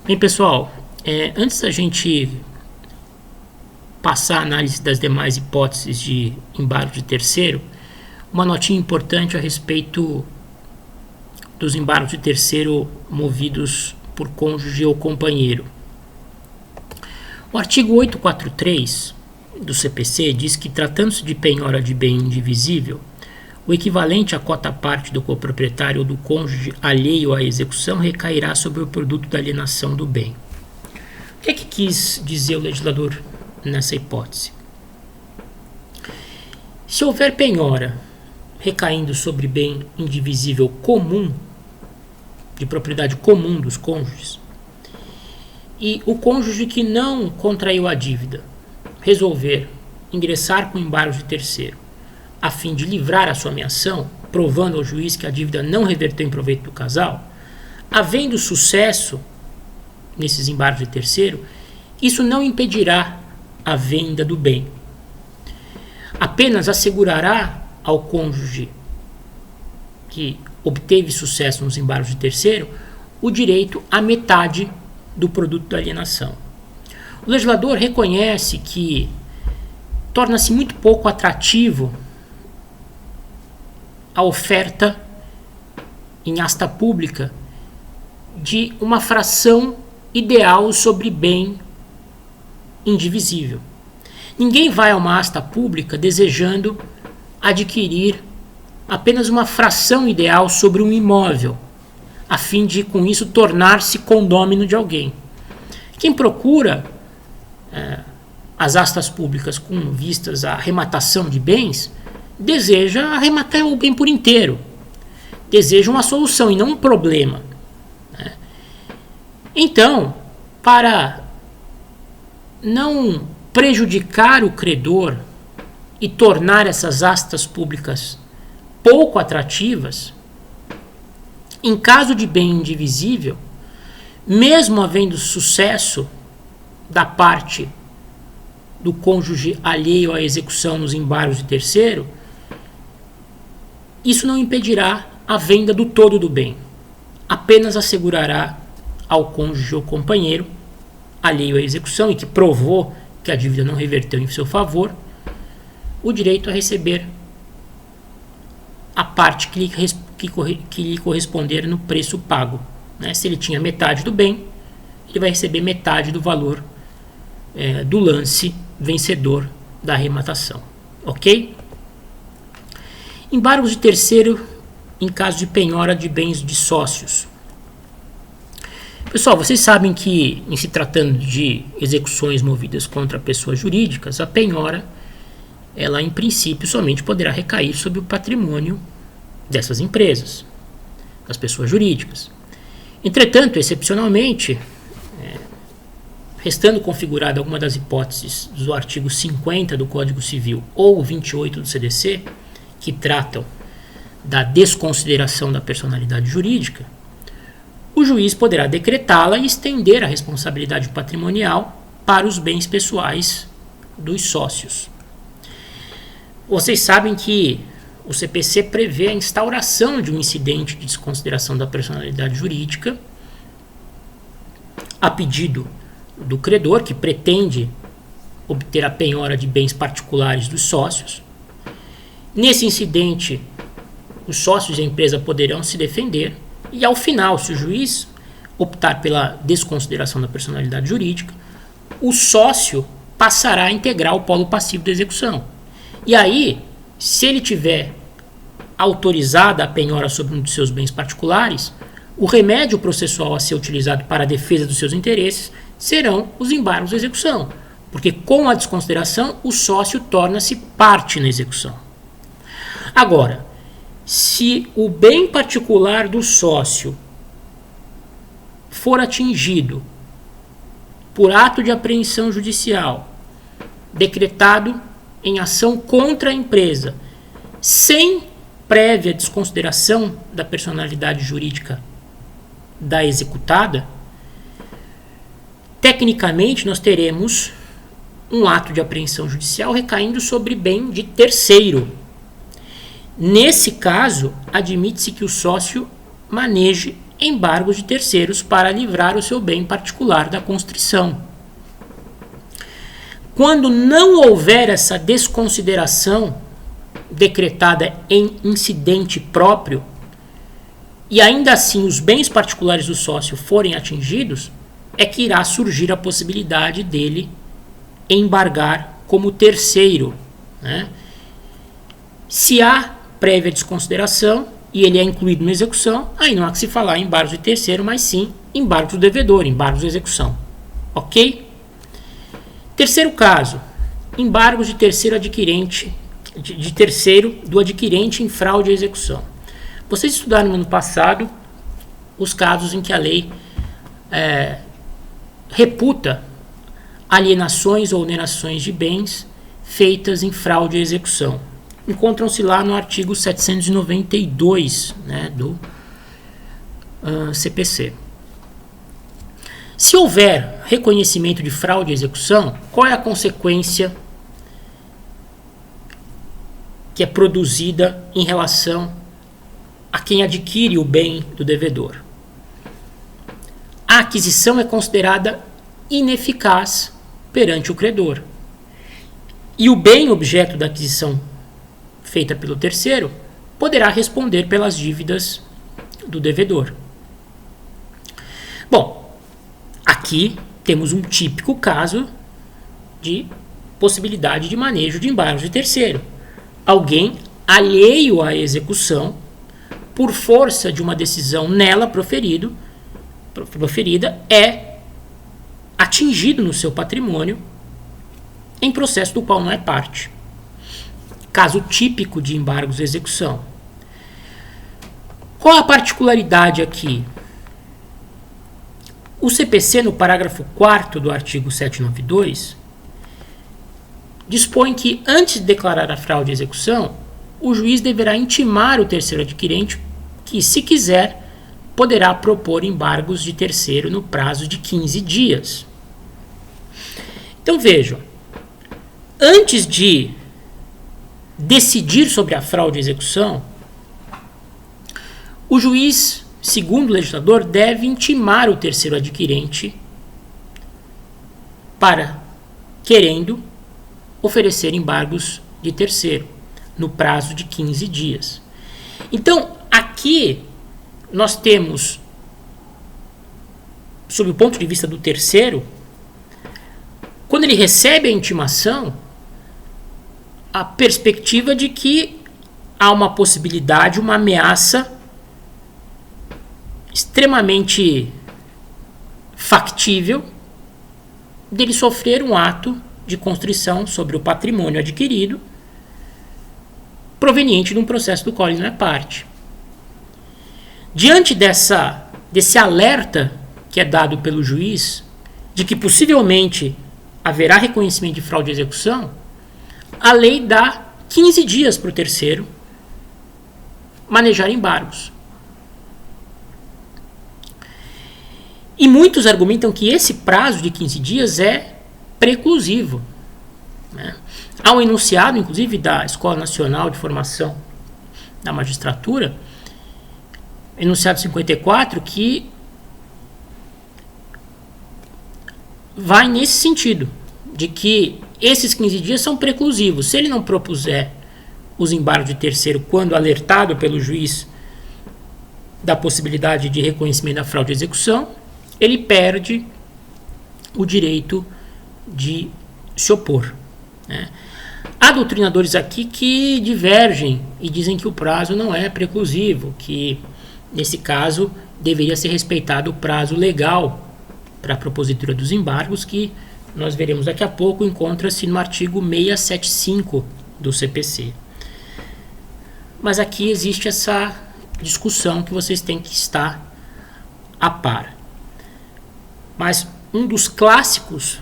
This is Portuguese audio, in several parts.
Bem, pessoal, antes da gente passar a análise das demais hipóteses de embargo de terceiro, uma notinha importante a respeito dos embargos de terceiro movidos por cônjuge ou companheiro. O artigo 843 do CPC diz que, tratando-se de penhora de bem indivisível, o equivalente à cota-parte do coproprietário ou do cônjuge alheio à execução recairá sobre o produto da alienação do bem. O que é que quis dizer o legislador nessa hipótese? Se houver penhora recaindo sobre bem indivisível comum, de propriedade comum dos cônjuges, e o cônjuge que não contraiu a dívida resolver ingressar com embargo de terceiro, a fim de livrar a sua ameação, provando ao juiz que a dívida não reverteu em proveito do casal, havendo sucesso nesses embargos de terceiro, isso não impedirá a venda do bem. Apenas assegurará ao cônjuge que obteve sucesso nos embargos de terceiro o direito à metade do produto da alienação. O legislador reconhece que torna-se muito pouco atrativo a oferta em asta pública de uma fração ideal sobre bem indivisível. Ninguém vai a uma asta pública desejando adquirir apenas uma fração ideal sobre um imóvel, a fim de, com isso, tornar-se condômino de alguém. Quem procura as astas públicas com vistas à arrematação de bens, deseja arrematar o bem por inteiro, deseja uma solução e não um problema. Então, para não prejudicar o credor e tornar essas astas públicas pouco atrativas, em caso de bem indivisível, mesmo havendo sucesso da parte do cônjuge alheio à execução nos embargos de terceiro, isso não impedirá a venda do todo do bem, apenas assegurará ao cônjuge ou companheiro alheio à execução e que provou que a dívida não reverteu em seu favor, o direito a receber a parte que lhe corresponder no preço pago. Se ele tinha metade do bem, ele vai receber metade do valor do lance vencedor da arrematação. Ok? Embargos de terceiro em caso de penhora de bens de sócios. Pessoal, vocês sabem que, em se tratando de execuções movidas contra pessoas jurídicas, a penhora, ela em princípio somente poderá recair sobre o patrimônio dessas empresas, das pessoas jurídicas. Entretanto, excepcionalmente, restando configurada alguma das hipóteses do artigo 50 do Código Civil ou 28 do CDC, que tratam da desconsideração da personalidade jurídica, o juiz poderá decretá-la e estender a responsabilidade patrimonial para os bens pessoais dos sócios. Vocês sabem que o CPC prevê a instauração de um incidente de desconsideração da personalidade jurídica a pedido do credor, que pretende obter a penhora de bens particulares dos sócios. Nesse incidente, os sócios e a empresa poderão se defender e, ao final, se o juiz optar pela desconsideração da personalidade jurídica, o sócio passará a integrar o polo passivo da execução. E aí, se ele tiver autorizada a penhora sobre um de seus bens particulares, o remédio processual a ser utilizado para a defesa dos seus interesses serão os embargos de execução, porque com a desconsideração o sócio torna-se parte na execução. Agora, se o bem particular do sócio for atingido por ato de apreensão judicial decretado em ação contra a empresa, sem prévia desconsideração da personalidade jurídica da executada, tecnicamente nós teremos um ato de apreensão judicial recaindo sobre bem de terceiro. Nesse caso, admite-se que o sócio maneje embargos de terceiros para livrar o seu bem particular da constrição. Quando não houver essa desconsideração decretada em incidente próprio, e ainda assim os bens particulares do sócio forem atingidos, é que irá surgir a possibilidade dele embargar como terceiro, né? Se há prévia desconsideração e ele é incluído na execução, aí não há que se falar em embargos de terceiro, mas sim embargos do devedor, embargos de execução. Ok? Terceiro caso, embargos de terceiro adquirente, de terceiro do adquirente em fraude à execução. Vocês estudaram no ano passado os casos em que a lei reputa alienações ou onerações de bens feitas em fraude à execução. Encontram-se lá no artigo 792, né, do CPC. Se houver reconhecimento de fraude à execução, qual é a consequência que é produzida em relação a quem adquire o bem do devedor? A aquisição é considerada ineficaz perante o credor. E o bem objeto da aquisição feita pelo terceiro poderá responder pelas dívidas do devedor. Bom, aqui temos um típico caso de possibilidade de manejo de embargos de terceiro. Alguém alheio à execução, por força de uma decisão nela proferida, é atingido no seu patrimônio em processo do qual não é parte. Caso típico de embargos de execução. Qual a particularidade aqui? O CPC, no parágrafo 4º do artigo 792, dispõe que, antes de declarar a fraude à execução, o juiz deverá intimar o terceiro adquirente que, se quiser, poderá propor embargos de terceiro no prazo de 15 dias. Então vejam, antes de decidir sobre a fraude à execução, o juiz, segundo o legislador, deve intimar o terceiro adquirente para, querendo, oferecer embargos de terceiro no prazo de 15 dias. Então, aqui nós temos, sob o ponto de vista do terceiro, quando ele recebe a intimação, a perspectiva de que há uma possibilidade, uma ameaça extremamente factível dele sofrer um ato de constrição sobre o patrimônio adquirido proveniente de um processo do qual ele não é parte. Diante desse alerta que é dado pelo juiz de que possivelmente haverá reconhecimento de fraude à execução, a lei dá 15 dias para o terceiro manejar embargos. E muitos argumentam que esse prazo de 15 dias é preclusivo, né? Há um enunciado, inclusive, da Escola Nacional de Formação da Magistratura, enunciado 54, que vai nesse sentido, de que esses 15 dias são preclusivos. Se ele não propuser os embargos de terceiro quando alertado pelo juiz da possibilidade de reconhecimento da fraude à execução, ele perde o direito de se opor, né? Há doutrinadores aqui que divergem e dizem que o prazo não é preclusivo, que nesse caso deveria ser respeitado o prazo legal para a propositura dos embargos, que nós veremos daqui a pouco, encontra-se no artigo 675 do CPC. Mas aqui existe essa discussão que vocês têm que estar a par. Mas um dos clássicos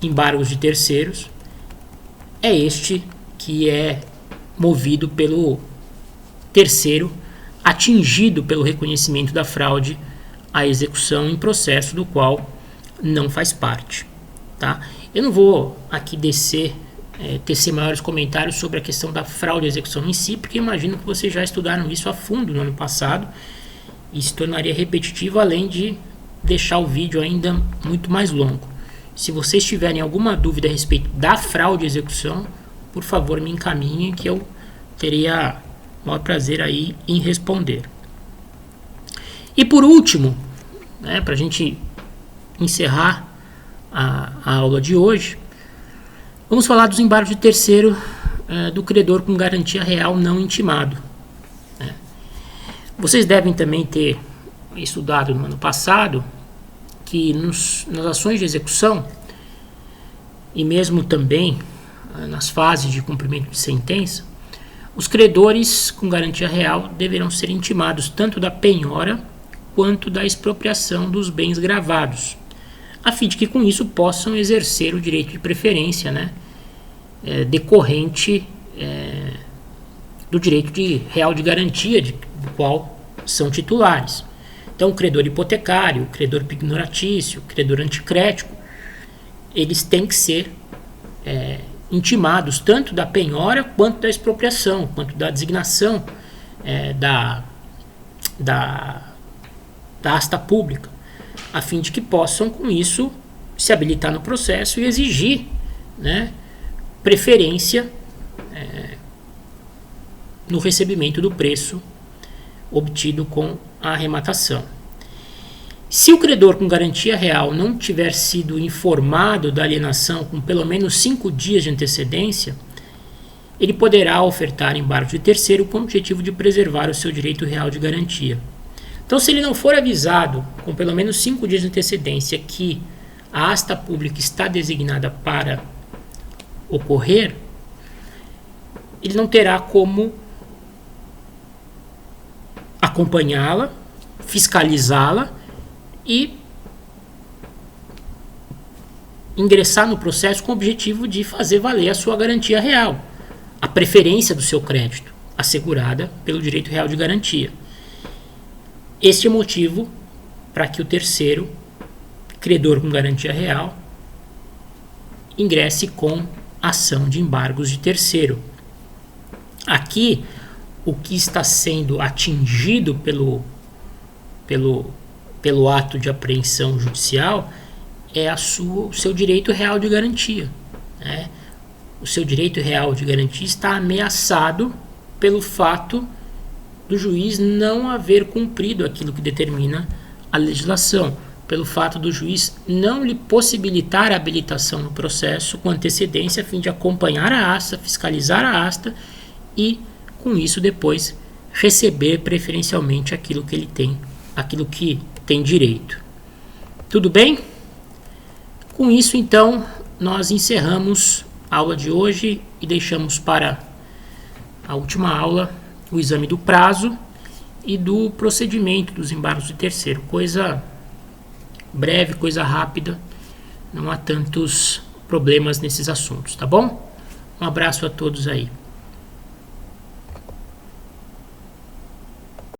embargos de terceiros é este, que é movido pelo terceiro atingido pelo reconhecimento da fraude à execução em processo do qual não faz parte, tá? Eu não vou aqui tecer maiores comentários sobre a questão da fraude à execução em si, porque imagino que vocês já estudaram isso a fundo no ano passado e se tornaria repetitivo, além de deixar o vídeo ainda muito mais longo. Se vocês tiverem alguma dúvida a respeito da fraude de execução, por favor me encaminhem, que eu teria o maior prazer aí em responder. E por último, né, para a gente encerrar a aula de hoje, vamos falar dos embargos de terceiro do credor com garantia real não intimado. Vocês devem também ter estudado no ano passado que nas ações de execução e mesmo também nas fases de cumprimento de sentença, os credores com garantia real deverão ser intimados tanto da penhora quanto da expropriação dos bens gravados, a fim de que com isso possam exercer o direito de preferência, né, decorrente do direito real de garantia do qual são titulares. Então, o credor hipotecário, o credor pignoratício, o credor anticrético, eles têm que ser intimados tanto da penhora quanto da expropriação, quanto da designação da asta pública, a fim de que possam, com isso, se habilitar no processo e exigir, né, preferência no recebimento do preço obtido com a arrematação. Se o credor com garantia real não tiver sido informado da alienação com pelo menos 5 dias de antecedência, ele poderá ofertar embargo de terceiro com o objetivo de preservar o seu direito real de garantia. Então, se ele não for avisado com pelo menos 5 dias de antecedência que a asta pública está designada para ocorrer, ele não terá como acompanhá-la, fiscalizá-la e ingressar no processo com o objetivo de fazer valer a sua garantia real, a preferência do seu crédito, assegurada pelo direito real de garantia. Este é o motivo para que o terceiro, credor com garantia real, ingresse com ação de embargos de terceiro. Aqui, o que está sendo atingido pelo ato de apreensão judicial é o seu direito real de garantia, né? O seu direito real de garantia está ameaçado pelo fato do juiz não haver cumprido aquilo que determina a legislação, pelo fato do juiz não lhe possibilitar a habilitação no processo com antecedência a fim de acompanhar a asta, fiscalizar a asta e, com isso, depois receber preferencialmente aquilo que ele tem, aquilo que tem direito. Tudo bem? Com isso, então, nós encerramos a aula de hoje e deixamos para a última aula o exame do prazo e do procedimento dos embargos de terceiro. Coisa breve, coisa rápida, não há tantos problemas nesses assuntos, tá bom? Um abraço a todos aí.